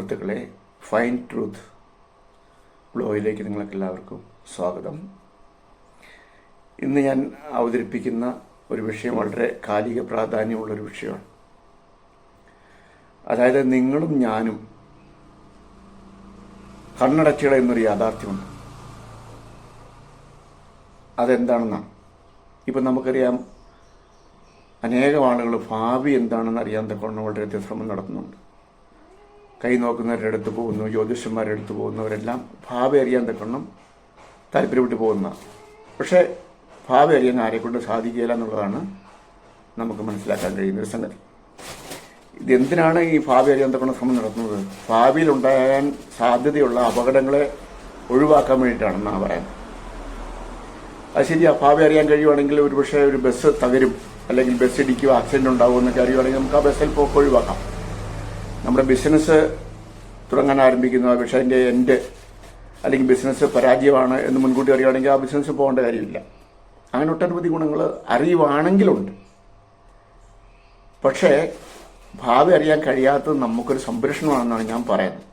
സുഹൃത്തുക്കളെ, fine truth ബ്ലോഗിലേക്ക് നിങ്ങൾക്കെല്ലാവർക്കും സ്വാഗതം. ഇന്ന് ഞാൻ അവതരിപ്പിക്കുന്ന ഒരു വിഷയം വളരെ കാലിക പ്രാധാന്യമുള്ളൊരു വിഷയമാണ്. അതായത് നിങ്ങളും ഞാനും കണ്ണടച്ചുകൾ എന്നൊരു യാഥാർത്ഥ്യമുണ്ട്. അതെന്താണെന്നാണ്. ഇപ്പം നമുക്കറിയാം, അനേകം ആളുകൾ ഭാവി എന്താണെന്ന് അറിയാൻ തക്കവണ്ണം വളരെയധികം ശ്രമം നടത്തുന്നുണ്ട്. കൈ നോക്കുന്നവരുടെ അടുത്ത് പോകുന്നു, ജ്യോതിഷന്മാരുടെ അടുത്ത് പോകുന്നവരെല്ലാം ഭാവി അറിയാൻ തക്കവണ്ണം താല്പര്യപ്പെട്ട് പോകുന്ന. പക്ഷേ ഭാവി അറിയാൻ ആരെക്കൊണ്ട് സാധിക്കില്ല എന്നുള്ളതാണ് നമുക്ക് മനസ്സിലാക്കാൻ കഴിയുന്നൊരു സംഗതി. ഇതെന്തിനാണ് ഈ ഭാവി അറിയാൻ തക്കവണ്ണം ശ്രമം നടത്തുന്നത്? ഭാവിയിൽ ഉണ്ടാകാൻ സാധ്യതയുള്ള അപകടങ്ങളെ ഒഴിവാക്കാൻ വേണ്ടിയിട്ടാണെന്നാണ് പറയുന്നത്. അത് ശരിയാ, ഭാവി അറിയാൻ കഴിയുവാണെങ്കിൽ ഒരുപക്ഷെ ഒരു ബസ് തകരും, അല്ലെങ്കിൽ ബസ് ഇടിക്കുക, ആക്സിഡന്റ് ഉണ്ടാകുമെന്നൊക്കെ അറിയുവാണെങ്കിൽ നമുക്ക് ആ ബസ്സിൽ പോക്ക് ഒഴിവാക്കാം. നമ്മുടെ ബിസിനസ് തുടങ്ങാൻ ആരംഭിക്കുന്ന, പക്ഷേ അതിൻ്റെ എൻഡ് അല്ലെങ്കിൽ ബിസിനസ് പരാജയമാണ് എന്ന് മുൻകൂട്ടി അറിയുകയാണെങ്കിൽ ആ ബിസിനസ് പോകേണ്ട കാര്യമില്ല. അങ്ങനെ ഒട്ടനവധി ഗുണങ്ങൾ അറിയുവാണെങ്കിലുണ്ട്. പക്ഷേ ഭാവി അറിയാൻ കഴിയാത്തത് നമുക്കൊരു സംരക്ഷണമാണെന്നാണ് ഞാൻ പറയുന്നത്.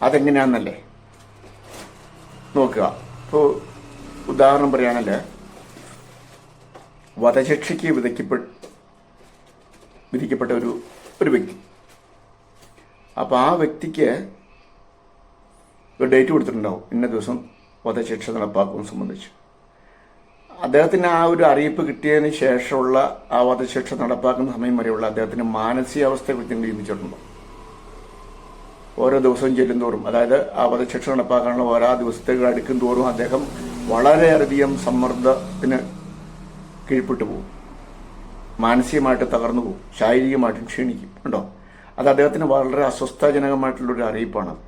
അതെങ്ങനെയാണെന്നല്ലേ നോക്കുക. ഇപ്പോൾ ഉദാഹരണം പറയാനല്ലേ, വധശിക്ഷയ്ക്ക് വിധിക്കപ്പെട്ട ഒരു വ്യക്തി. അപ്പോൾ ആ വ്യക്തിക്ക് ഒരു ഡേറ്റ് കൊടുത്തിട്ടുണ്ടാവും, ഇന്ന ദിവസം വധശിക്ഷ നടപ്പാക്കും സംബന്ധിച്ച്. അദ്ദേഹത്തിന് ആ ഒരു അറിയിപ്പ് കിട്ടിയതിന് ശേഷമുള്ള ആ വധശിക്ഷ നടപ്പാക്കുന്ന സമയം വരെയുള്ള അദ്ദേഹത്തിന് മാനസികാവസ്ഥയെക്കുറിച്ച് ചിന്തിച്ചിട്ടുണ്ടോ? ഓരോ ദിവസവും ചെല്ലുന്തോറും, അതായത് ആ വധശിക്ഷ നടപ്പാക്കാനുള്ള ഓരോ ദിവസത്തേക്ക് അടുക്കും തോറും അദ്ദേഹം വളരെയധികം സമ്മർദ്ദത്തിന് കീഴ്പ്പെട്ടു പോകും, മാനസികമായിട്ട് തകർന്നു പോകും, ശാരീരികമായിട്ടും ക്ഷീണിക്കും. ഉണ്ടോ? അത് അദ്ദേഹത്തിന് വളരെ അസ്വസ്ഥജനകമായിട്ടുള്ളൊരു അറിയിപ്പാണത്.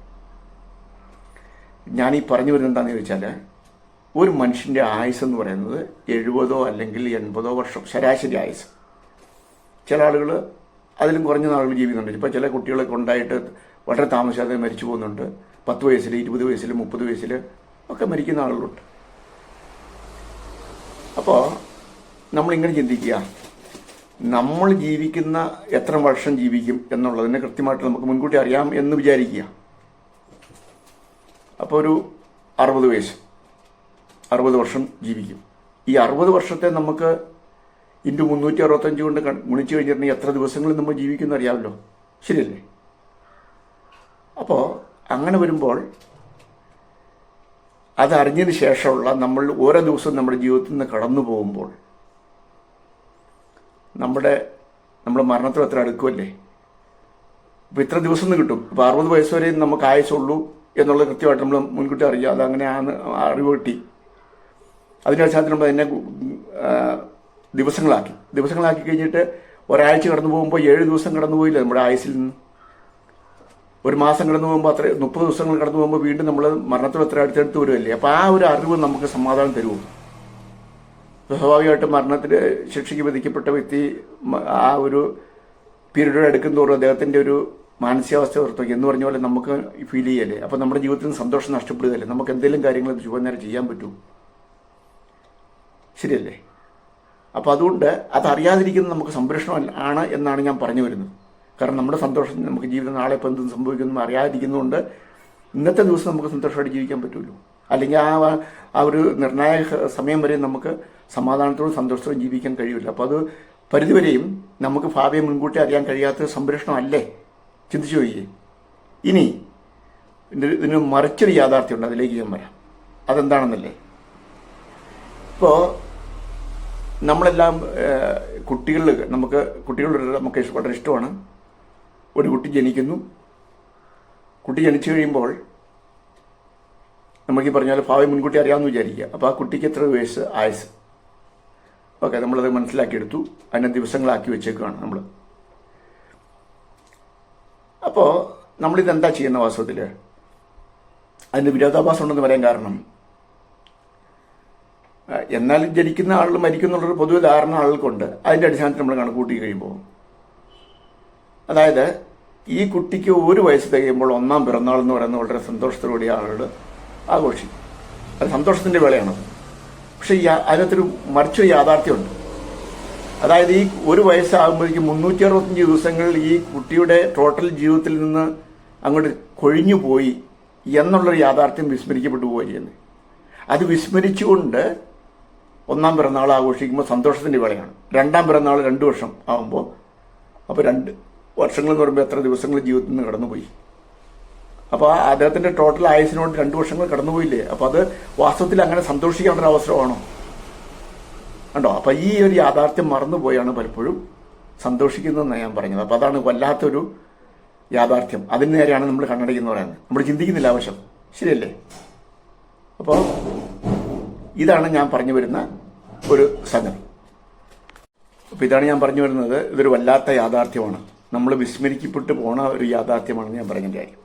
ഞാനീ പറഞ്ഞു വരുന്നത് എന്താണെന്ന് ചോദിച്ചാൽ, ഒരു മനുഷ്യൻ്റെ ആയുസ് എന്ന് പറയുന്നത് 70 അല്ലെങ്കിൽ 80 വർഷം ശരാശരി ആയുസ്. ചില ആളുകൾ അതിലും കുറഞ്ഞ നാളുകൾ ജീവിക്കുന്നുണ്ട്. ഇപ്പോൾ ചില കുട്ടികളൊക്കെ ഉണ്ടായിട്ട് വളരെ താമസിയാതെ മരിച്ചു പോകുന്നുണ്ട്. 10 വയസ്സിൽ, 20 വയസ്സിൽ, 30 വയസ്സിൽ ഒക്കെ മരിക്കുന്ന ആളുകളുണ്ട്. അപ്പോൾ നമ്മളിങ്ങനെ ചിന്തിക്കുക, നമ്മൾ ജീവിക്കുന്ന എത്ര വർഷം ജീവിക്കും എന്നുള്ളതിനെ കൃത്യമായിട്ട് നമുക്ക് മുൻകൂട്ടി അറിയാം എന്ന് വിചാരിക്കുക. അപ്പോൾ ഒരു 60 വയസ്സ്, 60 വർഷം ജീവിക്കും. ഈ 60 വർഷത്തെ നമുക്ക് ഇൻറ്റു 365 കൊണ്ട് ഗുണിച്ചു കഴിഞ്ഞിട്ടുണ്ടെങ്കിൽ എത്ര ദിവസങ്ങളിൽ നമ്മൾ ജീവിക്കുമെന്ന് അറിയാമല്ലോ. ശരിയല്ലേ? അപ്പോൾ അങ്ങനെ വരുമ്പോൾ അതറിഞ്ഞതിന് ശേഷമുള്ള നമ്മൾ ഓരോ ദിവസവും നമ്മുടെ ജീവിതത്തിൽ നിന്ന് കടന്നു പോകുമ്പോൾ നമ്മുടെ മരണത്തിൽ എത്ര അടുക്കുമല്ലേ. ഇപ്പോൾ ഇത്ര ദിവസം നിന്ന് കിട്ടും. ഇപ്പോൾ 60 വയസ്സ് വരെ നമുക്ക് ആയുസുള്ളൂ എന്നുള്ളത് കൃത്യമായിട്ട് നമ്മൾ മുൻകൂട്ടി അറിയാം. അതങ്ങനെയാണ് അറിവ് കിട്ടി. അതിൻ്റെ അടിസ്ഥാനത്തിൽ നമ്മൾ അതിനെ ദിവസങ്ങളാക്കി കഴിഞ്ഞിട്ട് ഒരാഴ്ച കടന്നു പോകുമ്പോൾ 7 ദിവസം കടന്നു പോയില്ല നമ്മുടെ ആയുസിൽ നിന്ന്. ഒരു മാസം കടന്നു പോകുമ്പോൾ 30 ദിവസങ്ങൾ കടന്നു പോകുമ്പോൾ വീണ്ടും നമ്മൾ മരണത്തിൽ എത്ര അടുത്തടുത്ത് വരുമല്ലേ. അപ്പോൾ ആ ഒരു അറിവ് നമുക്ക് സമാധാനം തരുമോ? സ്വാഭാവികമായിട്ടും മരണത്തിന് ശിക്ഷയ്ക്ക് വിധിക്കപ്പെട്ട വ്യക്തി ആ ഒരു പീരീഡ് എടുക്കും തോറും അദ്ദേഹത്തിൻ്റെ ഒരു മാനസികാവസ്ഥ ഓർത്തും എന്ന് പറഞ്ഞ പോലെ നമുക്ക് ഫീൽ ചെയ്യല്ലേ. അപ്പോൾ നമ്മുടെ ജീവിതത്തിൽ സന്തോഷം നഷ്ടപ്പെടുകയല്ലേ. നമുക്ക് എന്തെങ്കിലും കാര്യങ്ങൾ ചുവന്നേരം ചെയ്യാൻ പറ്റൂ. ശരിയല്ലേ? അപ്പോൾ അതുകൊണ്ട് അതറിയാതിരിക്കുന്നത് നമുക്ക് സംരക്ഷണം ആണ് എന്നാണ് ഞാൻ പറഞ്ഞു വരുന്നത്. കാരണം നമ്മുടെ സന്തോഷം, നമുക്ക് ജീവിതം നാളെ ഇപ്പം എന്തും സംഭവിക്കുന്നു അറിയാതിരിക്കുന്നതുകൊണ്ട് ഇന്നത്തെ ദിവസം നമുക്ക് സന്തോഷമായിട്ട് ജീവിക്കാൻ പറ്റുമല്ലോ. അല്ലെങ്കിൽ ആ ഒരു നിർണായക സമയം വരെ നമുക്ക് സമാധാനത്തോടും സന്തോഷത്തോടും ജീവിക്കാൻ കഴിയില്ല. അപ്പോൾ അത് പരിധിവരെയും നമുക്ക് ഭാവിയെ മുൻകൂട്ടി അറിയാൻ കഴിയാത്ത സംരക്ഷണം അല്ലേ? ചിന്തിച്ചു പോയി. ഇനി ഇതിന് മറിച്ചൊരു യാഥാർത്ഥ്യമുണ്ട്, അതിലേക്ക് ഞാൻ വരാം. അതെന്താണെന്നല്ലേ, ഇപ്പോൾ നമ്മളെല്ലാം കുട്ടികളോട് നമുക്ക് വളരെ ഇഷ്ടമാണ്. ഒരു കുട്ടി ജനിക്കുന്നു. കുട്ടി ജനിച്ചു കഴിയുമ്പോൾ നമുക്ക് ഈ പറഞ്ഞാൽ ഭാവി മുൻകൂട്ടി അറിയാമെന്ന് വിചാരിക്കുക. അപ്പോൾ ആ കുട്ടിക്ക് എത്ര വയസ്സ് ആയുസ്? ഓക്കെ, നമ്മളത് മനസ്സിലാക്കിയെടുത്തു. അതിനെ ദിവസങ്ങളാക്കി വെച്ചേക്കുകയാണ് നമ്മൾ. അപ്പോൾ നമ്മളിതെന്താ ചെയ്യുന്ന വാസ്തവത്തിൽ? അതിന് വിരോധാഭാസം ഉണ്ടെന്ന് പറയാൻ കാരണം, എന്നാൽ ജനിക്കുന്ന ആളുകൾ മരിക്കുന്നുള്ളൊരു പൊതുവെ ധാരണ ആളുകൾക്കുണ്ട്. അതിൻ്റെ അടിസ്ഥാനത്തിൽ നമ്മൾ കണക്കൂട്ടി കഴിയുമ്പോൾ, അതായത് ഈ കുട്ടിക്ക് 1 വയസ്സ് തികയുമ്പോൾ 1ാം പിറന്നാൾ എന്ന് പറയുന്നത് വളരെ സന്തോഷത്തോടുകൂടി ആളുകൾ ആഘോഷിക്കും. അത് സന്തോഷത്തിൻ്റെ വേളയാണത്. പക്ഷേ അതിനകത്തൊരു മറിച്ചൊരു യാഥാർത്ഥ്യമുണ്ട്. അതായത് ഈ ഒരു വയസ്സാകുമ്പോഴേക്കും 365 ദിവസങ്ങൾ ഈ കുട്ടിയുടെ ടോട്ടൽ ജീവിതത്തിൽ നിന്ന് അങ്ങോട്ട് കൊഴിഞ്ഞു പോയി എന്നുള്ളൊരു യാഥാർത്ഥ്യം വിസ്മരിക്കപ്പെട്ടു പോവുകയാണ്. അത് വിസ്മരിച്ചുകൊണ്ട് ഒന്നാം പിറന്നാൾ ആഘോഷിക്കുമ്പോൾ സന്തോഷത്തിൻ്റെ വേളയാണ്. രണ്ടാം പിറന്നാൾ 2 വർഷം ആകുമ്പോൾ അപ്പോൾ 2 വർഷങ്ങൾ എന്ന് പറയുമ്പോൾ എത്ര ദിവസങ്ങൾ ജീവിതത്തിൽ നിന്ന് കടന്നുപോയി. അപ്പോൾ അദ്ദേഹത്തിൻ്റെ ടോട്ടൽ ആയുസിനോട് 2 വർഷങ്ങൾ കടന്നുപോയില്ലേ? അപ്പോൾ അത് വാസ്തവത്തിൽ അങ്ങനെ സന്തോഷിക്കേണ്ട ഒരു അവസരമാണോ? കണ്ടോ? അപ്പം ഈ ഒരു യാഥാർത്ഥ്യം മറന്നുപോയാണ് പലപ്പോഴും സന്തോഷിക്കുന്നതെന്നാണ് ഞാൻ പറഞ്ഞത്. അപ്പോൾ അതാണ് വല്ലാത്തൊരു യാഥാർത്ഥ്യം. അതിന് നേരെയാണ് നമ്മൾ കണ്ണടയ്ക്കുന്ന പറയുന്നത്. നമ്മൾ ചിന്തിക്കുന്നില്ല ആവശ്യം, ശരിയല്ലേ? അപ്പോൾ ഇതാണ് ഞാൻ പറഞ്ഞു വരുന്ന ഒരു സംഗതി. അപ്പോൾ ഇതാണ് ഞാൻ പറഞ്ഞു വരുന്നത്. ഇതൊരു വല്ലാത്ത യാഥാർത്ഥ്യമാണ്. നമ്മൾ വിസ്മരിക്കപ്പെട്ട് പോണ ഒരു യാഥാർത്ഥ്യമാണെന്ന് ഞാൻ പറഞ്ഞതിൻ്റെ കാര്യം.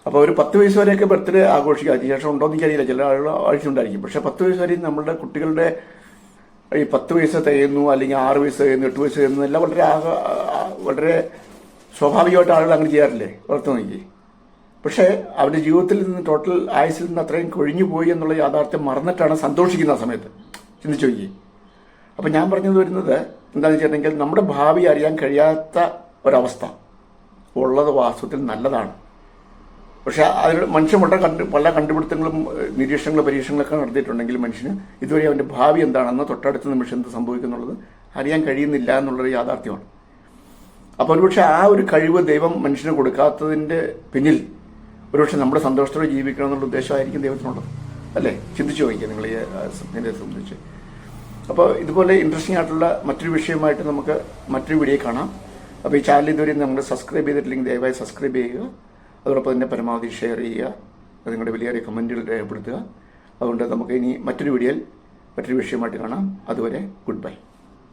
അപ്പോൾ ഒരു 10 വയസ്സ് വരെയൊക്കെ ബർത്ത്ഡേ ആഘോഷിക്കുക. അതിനുശേഷം ഉണ്ടോ എന്ന് എനിക്കറിയില്ല, ചില ആളുകൾ ആവശ്യമുണ്ടായിരിക്കും. പക്ഷേ 10 വയസ്സ് വരെയും നമ്മളുടെ കുട്ടികളുടെ ഈ 10 വയസ്സ് തികയുന്നു, അല്ലെങ്കിൽ 6 വയസ്സ് തികയുന്നു, 8 വയസ്സ് തികയുന്നു, എല്ലാം വളരെ സ്വാഭാവികമായിട്ട് ആളുകൾ അങ്ങനെ ചെയ്യാറില്ലേ? ഓർത്ത് നോക്കി. പക്ഷേ അവരുടെ ജീവിതത്തിൽ നിന്ന് ടോട്ടൽ ആയുസിൽ നിന്ന് അത്രയും കൊഴിഞ്ഞു പോയി എന്നുള്ള യാഥാർത്ഥ്യം മറന്നിട്ടാണ് സന്തോഷിക്കുന്ന സമയത്ത്. ചിന്തിച്ചു നോക്കി. അപ്പം ഞാൻ പറഞ്ഞത് വരുന്നത് എന്താണെന്ന് വെച്ചിട്ടുണ്ടെങ്കിൽ, നമ്മുടെ ഭാവി അറിയാൻ കഴിയാത്ത ഒരവസ്ഥ ഉള്ളത് വാസ്തവത്തിൽ നല്ലതാണ്. പക്ഷേ അതിൽ മനുഷ്യൻ പല കണ്ടുപിടുത്തങ്ങളും നിരീക്ഷണങ്ങളും പരീക്ഷണങ്ങളൊക്കെ നടത്തിയിട്ടുണ്ടെങ്കിൽ മനുഷ്യന് ഇതുവരെ അവൻ്റെ ഭാവി എന്താണെന്ന് തൊട്ടടുത്ത നിമിഷം എന്ത് സംഭവിക്കുന്നുള്ളത് അറിയാൻ കഴിയുന്നില്ല എന്നുള്ളൊരു യാഥാർത്ഥ്യമാണ്. അപ്പോൾ ഒരുപക്ഷെ ആ ഒരു കഴിവ് ദൈവം മനുഷ്യന് കൊടുക്കാത്തതിൻ്റെ പിന്നിൽ ഒരുപക്ഷെ നമ്മുടെ സന്തോഷത്തോടെ ജീവിക്കണം എന്നുള്ള ഉദ്ദേശമായിരിക്കും ദൈവത്തിനുള്ളത്, അല്ലേ? ചിന്തിച്ചു നോക്കിയാൽ നിങ്ങൾ ഈ ഇതിനെ സംബന്ധിച്ച്. അപ്പോൾ ഇതുപോലെ ഇൻട്രസ്റ്റിംഗ് ആയിട്ടുള്ള മറ്റൊരു വിഷയമായിട്ട് നമുക്ക് മറ്റൊരു വീഡിയോ കാണാം. അപ്പോൾ ഈ ചാനൽ ഇതുവരെ നമ്മൾ സബ്സ്ക്രൈബ് ചെയ്തിട്ടില്ലെങ്കിൽ ദയവായി സബ്സ്ക്രൈബ് ചെയ്യുക. അതോടൊപ്പം തന്നെ പരമാവധി ഷെയർ ചെയ്യുക. അത് നിങ്ങളുടെ വലിയ കമൻറ്റുകൾ രേഖപ്പെടുത്തുക. അതുകൊണ്ട് നമുക്ക് ഇനി മറ്റൊരു വീഡിയോയിൽ മറ്റൊരു വിഷയമായിട്ട് കാണാം. അതുവരെ ഗുഡ് ബൈ.